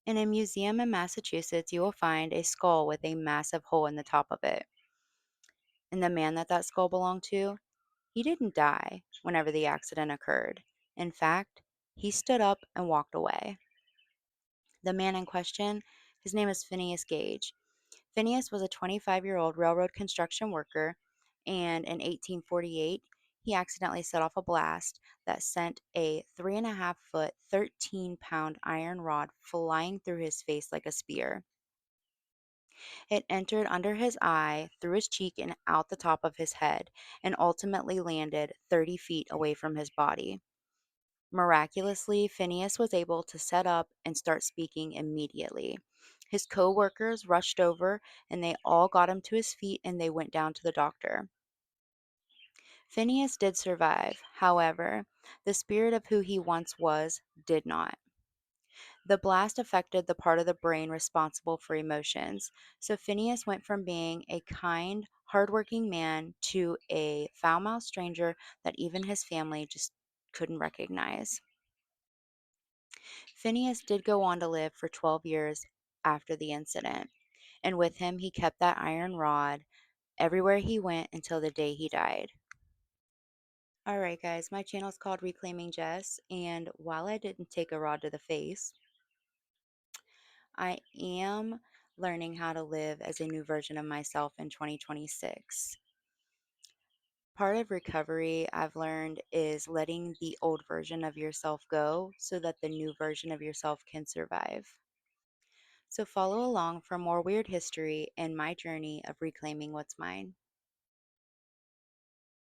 In a museum in Massachusetts, you will find a skull with a massive hole in the top of it. And the man that that skull belonged to, he didn't die whenever the accident occurred. In fact, he stood up and walked away. The man in question, his name is Phineas Gage. Phineas was a 25-year-old railroad construction worker, and in 1848, he accidentally set off a blast that sent a 3.5 foot, 13-pound iron rod flying through his face like a spear. It entered under his eye, through his cheek, and out the top of his head, and ultimately landed 30 feet away from his body. Miraculously, Phineas was able to set up and start speaking immediately. His co workers rushed over and they all got him to his feet and they went down to the doctor. Phineas did survive. However, the spirit of who he once was did not. The blast affected the part of the brain responsible for emotions. So Phineas went from being a kind, hardworking man to a foul mouthed stranger that even his family just couldn't recognize. Phineas did go on to live for 12 years after the incident, and with him he kept that iron rod everywhere he went until the day he died. All right, guys, my channel is called Reclaiming Jess, and while I didn't take a rod to the face, I am learning how to live as a new version of myself in 2026. Part of recovery I've learned is letting the old version of yourself go so that the new version of yourself can survive. So follow along for more weird history and my journey of reclaiming what's mine.